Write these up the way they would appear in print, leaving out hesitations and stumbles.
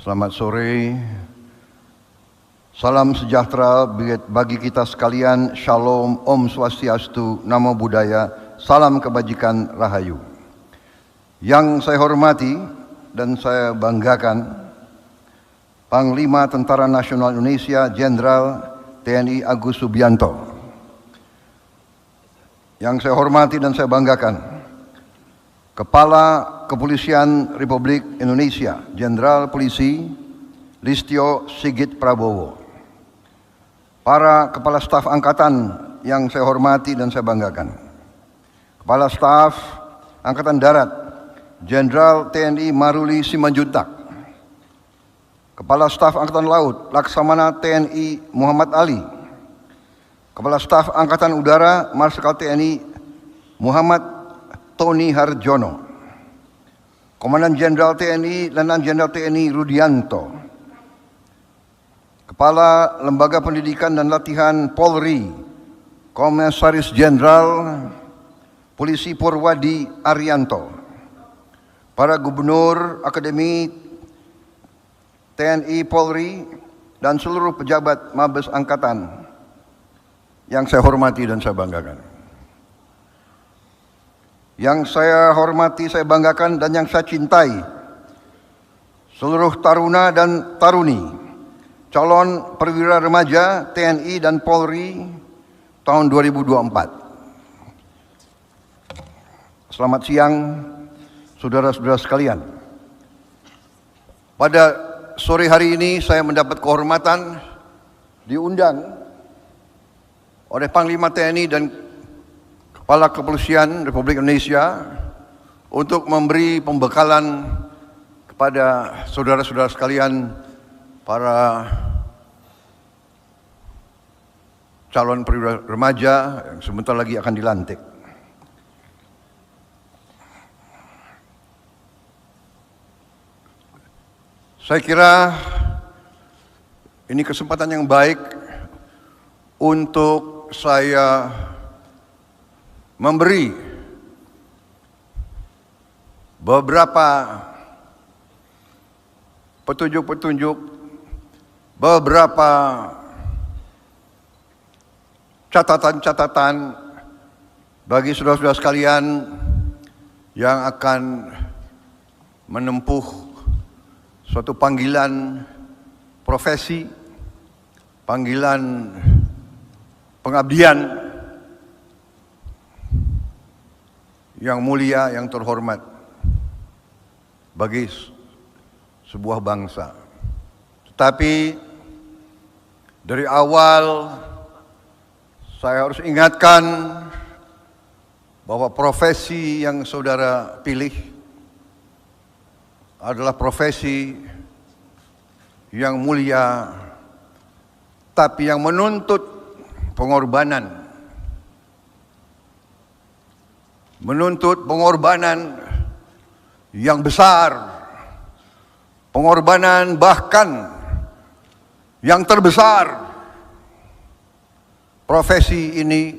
Selamat sore. Salam sejahtera bagi kita sekalian. Shalom, Om Swastiastu, Namo Buddhaya, salam kebajikan, Rahayu. Yang saya hormati dan saya banggakan, Panglima Tentara Nasional Indonesia Jenderal TNI Agus Subianto. Yang saya hormati dan saya banggakan, Kepala Kepolisian Republik Indonesia Jenderal Polisi Listio Sigit Prabowo. Para Kepala Staf Angkatan yang saya hormati dan saya banggakan, Kepala Staf Angkatan Darat Jenderal TNI Maruli Simanjuntak, Kepala Staf Angkatan Laut Laksamana TNI Muhammad Ali, Kepala Staf Angkatan Udara Marsikal TNI Muhammad Tony Harjono, Komandan Jenderal TNI Letnan Jenderal TNI Rudianto, Kepala Lembaga Pendidikan dan Latihan Polri Komisaris Jenderal Polisi Purwadi Arianto, para Gubernur Akademi TNI Polri dan seluruh pejabat Mabes Angkatan yang saya hormati dan saya banggakan. Yang saya hormati, saya banggakan dan yang saya cintai, seluruh taruna dan taruni calon perwira remaja TNI dan Polri tahun 2024. Selamat siang, saudara-saudara sekalian. Pada sore hari ini saya mendapat kehormatan diundang oleh Panglima TNI dan Kepala Kepolisian Republik Indonesia untuk memberi pembekalan kepada saudara-saudara sekalian, para calon perwira remaja yang sebentar lagi akan dilantik. Saya kira ini kesempatan yang baik untuk saya memberi beberapa petunjuk-petunjuk, beberapa catatan-catatan bagi saudara-saudara sekalian yang akan menempuh suatu panggilan profesi, panggilan pengabdian yang mulia, yang terhormat bagi sebuah bangsa. Tetapi dari awal saya harus ingatkan bahwa profesi yang saudara pilih adalah profesi yang mulia, tapi yang menuntut pengorbanan. Menuntut pengorbanan yang besar, pengorbanan bahkan yang terbesar. Profesi ini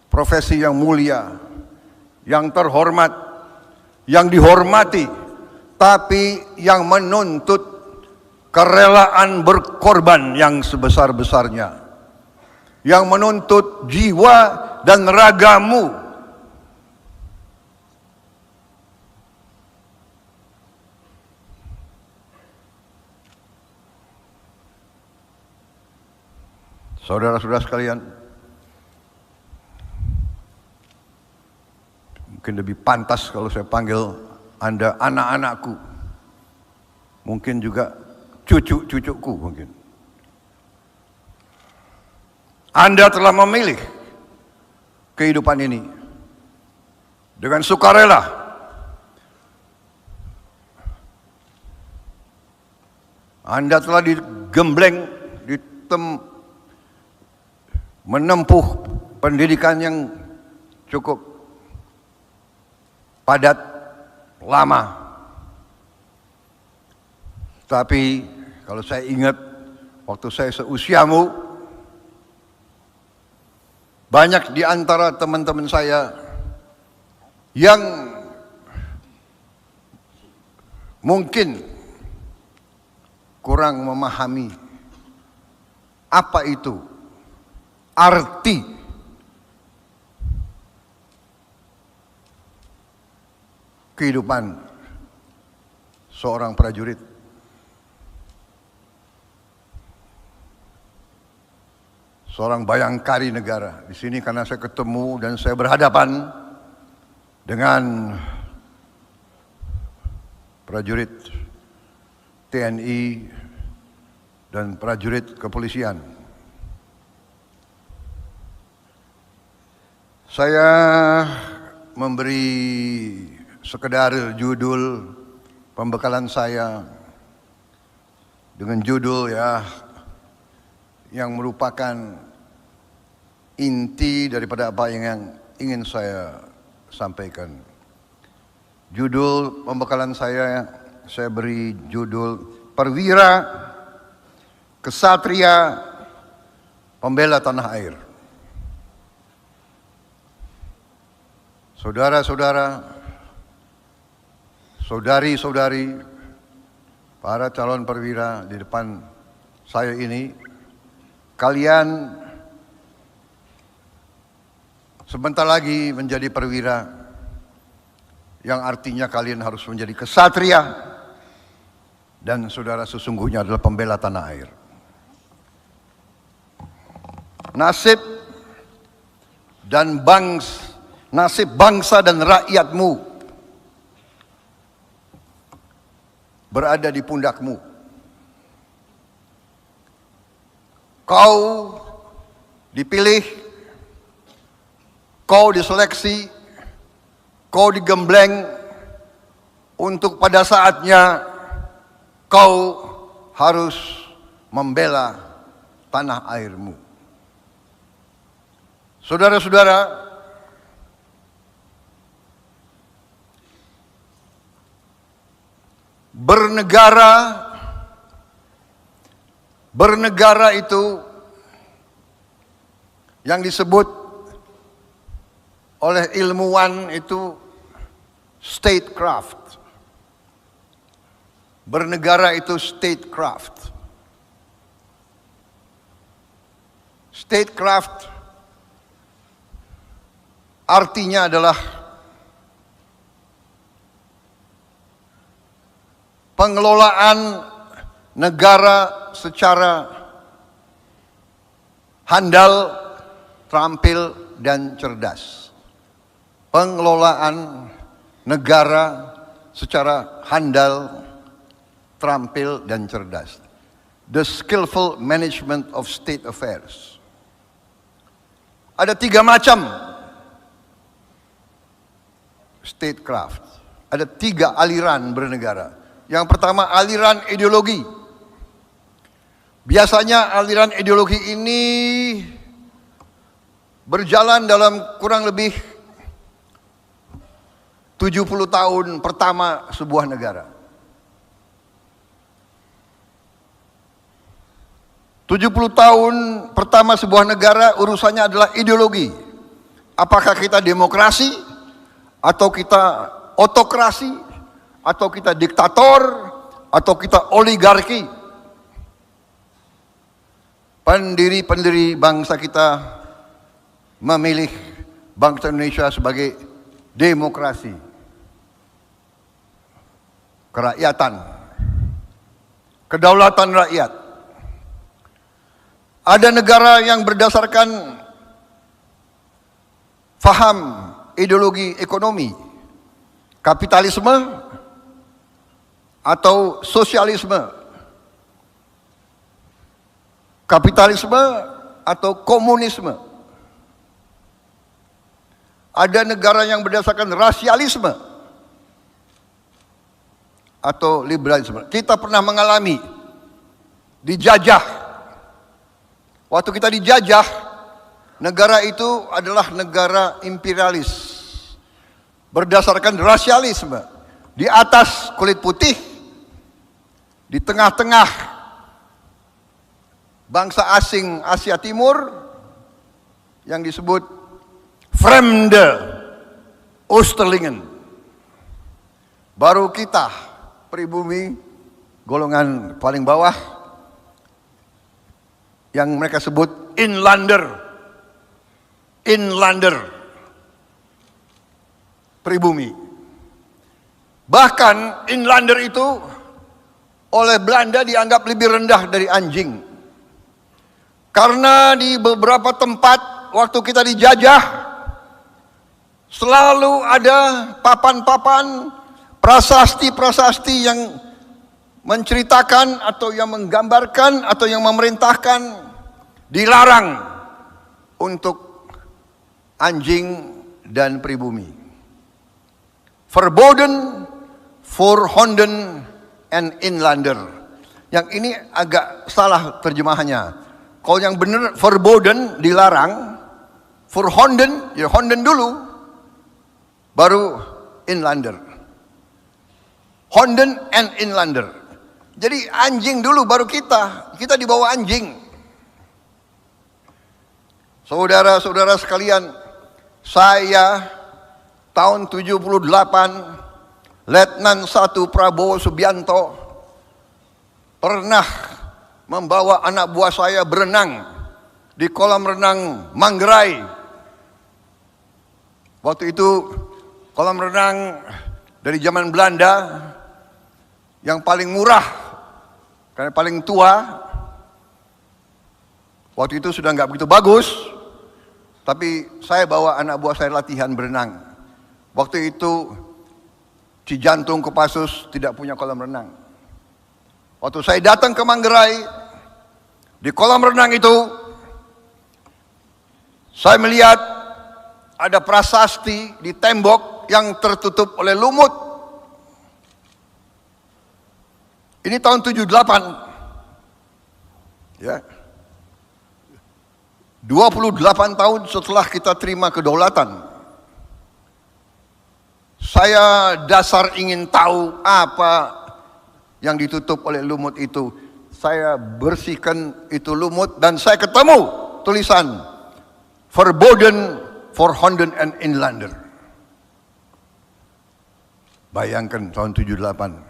profesi yang mulia, yang terhormat, yang dihormati, tapi yang menuntut kerelaan berkorban yang sebesar-besarnya, yang menuntut jiwa dan ragamu. Saudara-saudara sekalian, mungkin lebih pantas kalau saya panggil Anda anak-anakku, mungkin juga cucu-cucuku mungkin. Anda telah memilih kehidupan ini dengan sukarela. Anda telah digembleng, menempuh pendidikan yang cukup padat, lama. Tapi kalau saya ingat waktu saya seusiamu, banyak di antara teman-teman saya yang mungkin kurang memahami apa itu arti kehidupan seorang prajurit. Seorang bayangkari negara. Di sini karena saya ketemu dan saya berhadapan dengan prajurit TNI dan prajurit kepolisian. Saya memberi sekedar judul pembekalan saya dengan judul yang merupakan inti daripada apa yang ingin saya sampaikan. Judul pembekalan saya beri judul Perwira Kesatria Pembela Tanah Air. Saudara-saudara, saudari-saudari, para calon perwira di depan saya ini, kalian sebentar lagi menjadi perwira, yang artinya kalian harus menjadi kesatria, dan saudara sesungguhnya adalah pembela tanah air. Nasib bangsa dan rakyatmu berada di pundakmu. Kau dipilih, kau diseleksi, kau digembleng untuk pada saatnya kau harus membela tanah airmu. Saudara-saudara, bernegara itu yang disebut oleh ilmuwan itu statecraft. Bernegara itu statecraft. Statecraft artinya adalah pengelolaan negara secara handal, terampil, dan cerdas. Pengelolaan negara secara handal, terampil, dan cerdas. The skillful management of state affairs. Ada 3 macam statecraft. Ada 3 aliran bernegara. Yang pertama, aliran ideologi. Biasanya aliran ideologi ini berjalan dalam kurang lebih 70 tahun pertama sebuah negara. 70 tahun pertama sebuah negara urusannya adalah ideologi. Apakah kita demokrasi, atau kita otokrasi, atau kita diktator, atau kita oligarki. Pendiri-pendiri bangsa kita memilih bangsa Indonesia sebagai demokrasi, kerakyatan, kedaulatan rakyat. Ada negara yang berdasarkan faham ideologi ekonomi, kapitalisme atau sosialisme, kapitalisme atau komunisme. Ada negara yang berdasarkan rasialisme atau liberalisme. Kita pernah mengalami dijajah. Waktu kita dijajah, negara itu adalah negara imperialis berdasarkan rasialisme. Di atas kulit putih, di tengah-tengah bangsa asing Asia Timur yang disebut Fremde Oosterlingen. Baru kita pribumi golongan paling bawah yang mereka sebut inlander, pribumi. Bahkan inlander itu oleh Belanda dianggap lebih rendah dari anjing. Karena di beberapa tempat waktu kita dijajah, selalu ada papan-papan prasasti-prasasti yang menceritakan atau yang menggambarkan atau yang memerintahkan dilarang untuk anjing dan pribumi. Verboden for honden and inlander. Yang ini agak salah terjemahannya. Kalau yang benar verboden, dilarang. For honden, ya honden dulu, baru inlander. Honden and inlander. Jadi anjing dulu baru kita di bawah anjing. Saudara-saudara sekalian, saya tahun 78, Letnan 1 Prabowo Subianto pernah membawa anak buah saya berenang di kolam renang Manggarai. Waktu itu kolam renang dari zaman Belanda yang paling murah karena paling tua. Waktu itu sudah nggak begitu bagus, tapi saya bawa anak buah saya latihan berenang. Waktu itu Cijantung Kopassus tidak punya kolam renang. Waktu saya datang ke Manggarai, di kolam renang itu saya melihat ada prasasti di tembok yang tertutup oleh lumut. Ini tahun 78. Ya. 28 tahun setelah kita terima kedaulatan. Saya dasar ingin tahu apa yang ditutup oleh lumut itu. Saya bersihkan itu lumut dan saya ketemu tulisan Verboden for honden and inlander. Bayangkan tahun 78.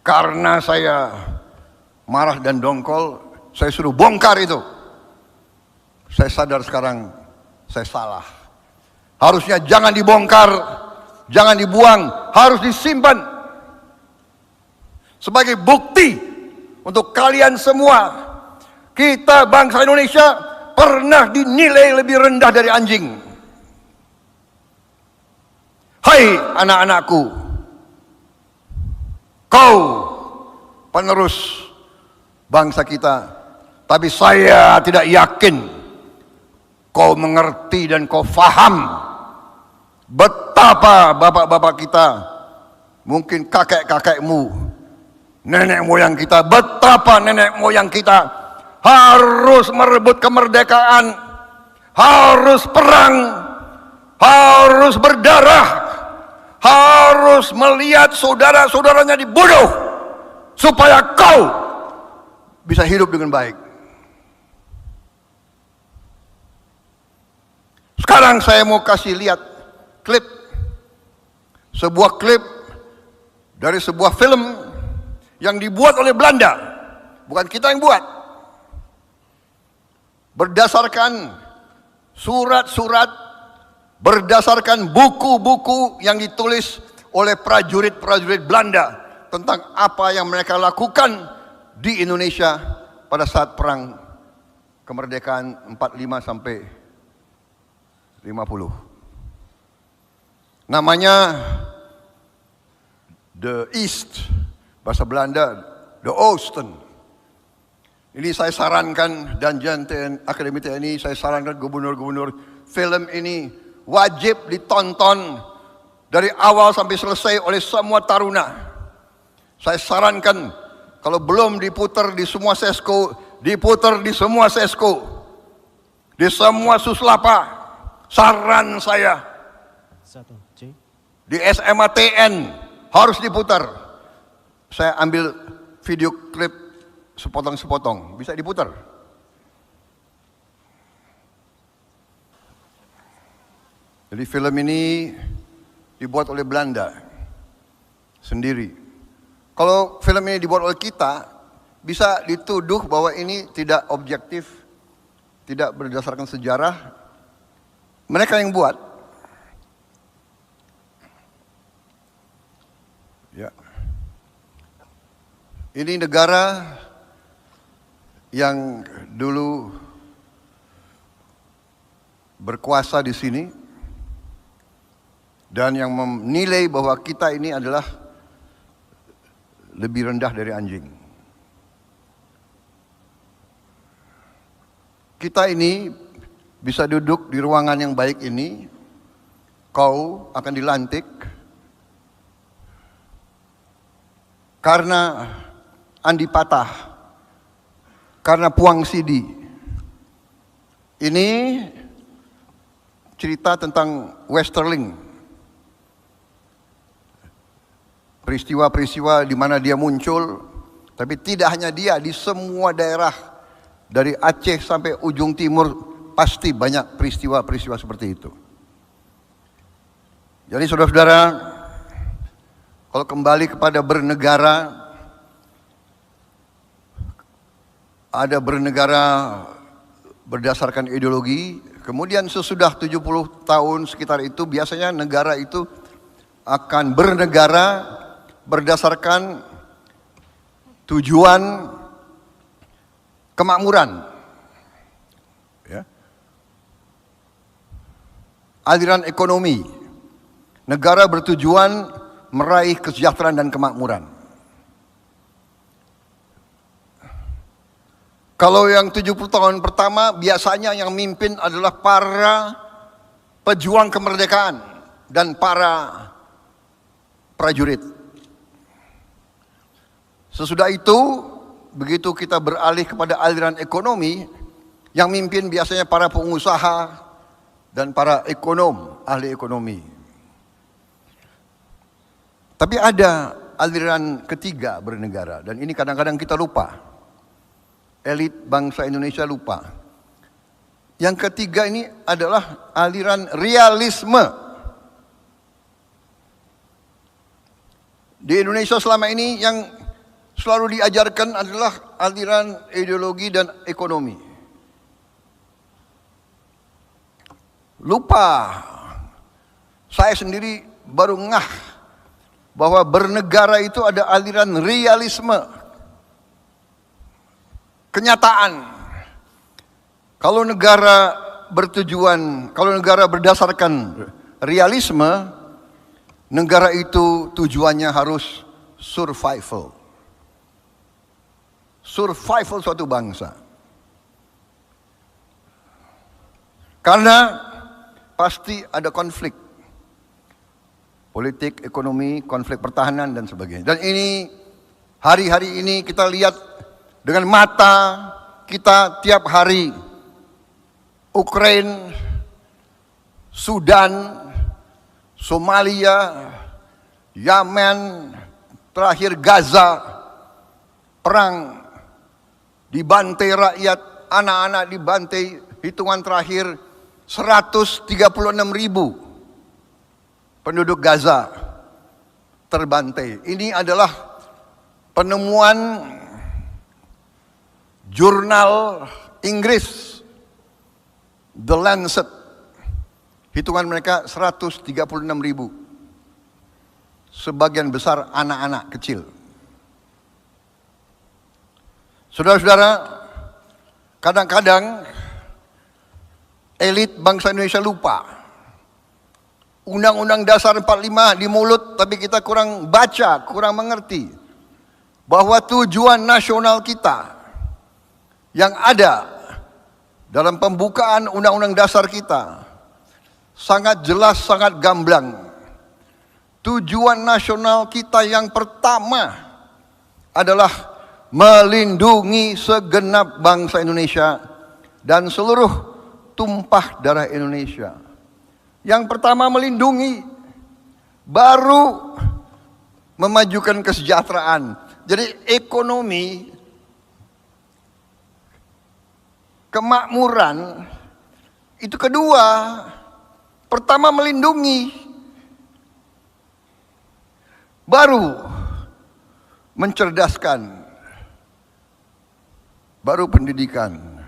Karena saya marah dan dongkol, saya suruh bongkar itu. Saya sadar sekarang saya salah. Harusnya jangan dibongkar, jangan dibuang, harus disimpan sebagai bukti untuk kalian semua. Kita bangsa Indonesia pernah dinilai lebih rendah dari anjing. Hai anak-anakku, kau penerus bangsa kita, tapi saya tidak yakin kau mengerti dan kau faham betapa bapak-bapak kita, mungkin kakek-kakekmu, nenek moyang kita, betapa nenek moyang kita harus merebut kemerdekaan, harus perang, harus berdarah, harus melihat saudara-saudaranya dibunuh supaya kau bisa hidup dengan baik. Sekarang saya mau kasih lihat klip, sebuah klip dari sebuah film yang dibuat oleh Belanda, bukan kita yang buat. Berdasarkan surat-surat, berdasarkan buku-buku yang ditulis oleh prajurit-prajurit Belanda tentang apa yang mereka lakukan di Indonesia pada saat perang kemerdekaan 45 sampai 50. Namanya The East, bahasa Belanda The Oosten. Ini saya sarankan, Danjen Akademi TNI, saya sarankan gubernur-gubernur, film ini wajib ditonton dari awal sampai selesai oleh semua taruna. Saya sarankan kalau belum diputar di semua sesko, diputar di semua sesko, di semua suslapa. Saran saya di SMA TN harus diputar. Saya ambil video klip sepotong-sepotong, bisa diputar. Jadi film ini dibuat oleh Belanda sendiri. Kalau film ini dibuat oleh kita, bisa dituduh bahwa ini tidak objektif, tidak berdasarkan sejarah. Mereka yang buat. Ya. Ini negara yang dulu berkuasa di sini dan yang menilai bahwa kita ini adalah lebih rendah dari anjing. Kita ini bisa duduk di ruangan yang baik ini, kau akan dilantik karena Andi Patah, karena Puang Sidi. Ini cerita tentang Westerling. Peristiwa-peristiwa di mana dia muncul, tapi tidak hanya dia, di semua daerah dari Aceh sampai ujung timur pasti banyak peristiwa-peristiwa seperti itu. Jadi saudara-saudara, kalau kembali kepada bernegara, ada bernegara berdasarkan ideologi, kemudian sesudah 70 tahun sekitar itu biasanya negara itu akan bernegara berdasarkan tujuan kemakmuran, ya. Aliran ekonomi. Negara bertujuan meraih kesejahteraan dan kemakmuran. Kalau yang 70 tahun pertama biasanya yang mimpin adalah para pejuang kemerdekaan dan para prajurit. Sesudah itu, begitu kita beralih kepada aliran ekonomi, yang mimpin biasanya para pengusaha dan para ekonom, ahli ekonomi. Tapi ada aliran ketiga bernegara, dan ini kadang-kadang kita lupa. Elit bangsa Indonesia lupa. Yang ketiga ini adalah aliran realisme. Di Indonesia selama ini yang selalu diajarkan adalah aliran ideologi dan ekonomi. Lupa. Saya sendiri baru ngah bahwa bernegara itu ada aliran realisme. Kenyataan. Kalau negara bertujuan, kalau negara berdasarkan realisme, negara itu tujuannya harus survival. Survival suatu bangsa. Karena pasti ada konflik. Politik, ekonomi, konflik pertahanan dan sebagainya. Dan ini hari-hari ini kita lihat dengan mata kita tiap hari. Ukraina, Sudan, Somalia, Yemen, terakhir Gaza, perang, dibantai rakyat, anak-anak dibantai, hitungan terakhir 136.000 penduduk Gaza terbantai. Ini adalah penemuan jurnal Inggris, The Lancet. Hitungan mereka 136.000. Sebagian besar anak-anak kecil. Saudara-saudara, kadang-kadang elit bangsa Indonesia lupa. Undang-Undang Dasar 45 di mulut, tapi kita kurang baca, kurang mengerti. Bahwa tujuan nasional kita yang ada dalam pembukaan Undang-Undang Dasar kita sangat jelas, sangat gamblang. Tujuan nasional kita yang pertama adalah melindungi segenap bangsa Indonesia dan seluruh tumpah darah Indonesia. Yang pertama melindungi, baru memajukan kesejahteraan. Jadi ekonomi, kemakmuran, itu kedua. Pertama melindungi, baru mencerdaskan, baru pendidikan,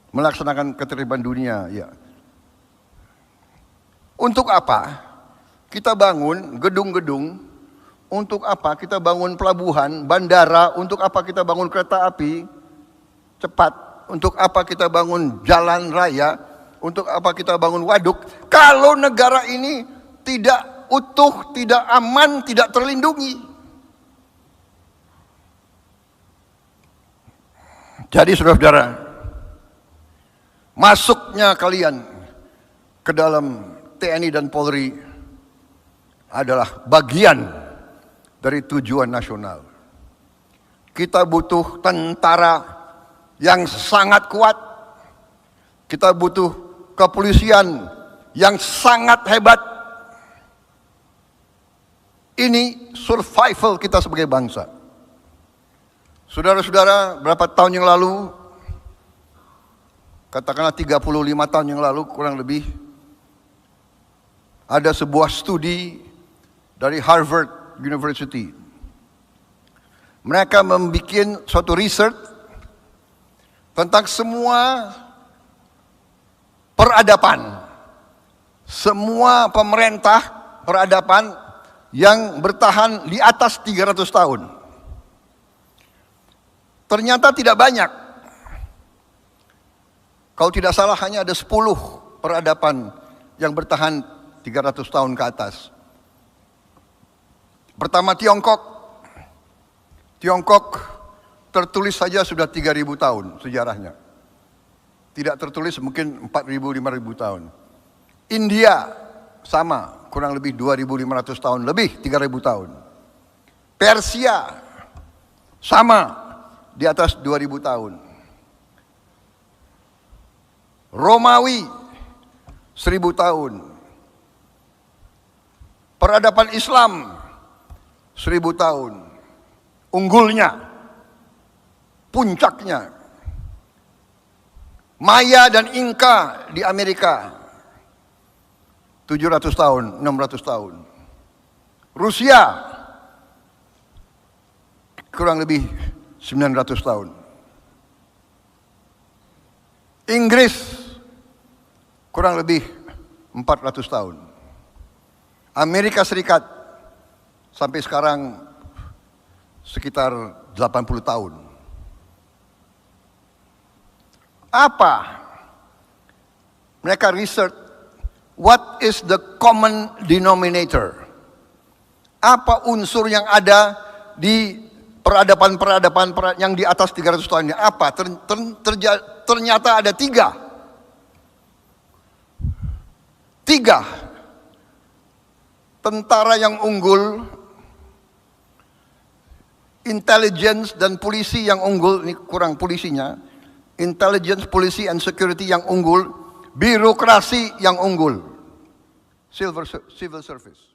melaksanakan ketertiban dunia. Ya. Untuk apa kita bangun gedung-gedung? Untuk apa kita bangun pelabuhan, bandara? Untuk apa kita bangun kereta api cepat? Untuk apa kita bangun jalan raya? Untuk apa kita bangun waduk? Kalau negara ini tidak utuh, tidak aman, tidak terlindungi. Jadi saudara-saudara, masuknya kalian ke dalam TNI dan Polri adalah bagian dari tujuan nasional. Kita butuh tentara yang sangat kuat. Kita butuh kepolisian yang sangat hebat. Ini survival kita sebagai bangsa. Saudara-saudara, berapa tahun yang lalu, katakanlah 35 tahun yang lalu kurang lebih, ada sebuah studi dari Harvard University. Mereka membuat suatu riset tentang semua peradaban, semua pemerintah peradaban yang bertahan di atas 300 tahun. Ternyata tidak banyak. Kalau tidak salah hanya ada 10 peradaban yang bertahan 300 tahun ke atas. Pertama Tiongkok. Tiongkok tertulis saja sudah 3.000 tahun sejarahnya. Tidak tertulis mungkin 4.000, 5.000 tahun. India sama, kurang lebih 2.500 tahun, lebih 3.000 tahun. Persia sama, di atas 2.000 tahun. Romawi 1.000 tahun. Peradaban Islam 1.000 tahun. Unggulnya, puncaknya, Maya dan Inka di Amerika 700 tahun, 600 tahun. Rusia kurang lebih 900 tahun. Inggris kurang lebih 400 tahun. Amerika Serikat sampai sekarang sekitar 80 tahun. Apa? Mereka research, what is the common denominator? Apa unsur yang ada di peradaban yang di atas 300 tahun ini? Apa? Ternyata ada 3. 3. Tentara yang unggul, intelligence dan polisi yang unggul, ini kurang polisinya, intelligence, polisi and security yang unggul, birokrasi yang unggul, civil service.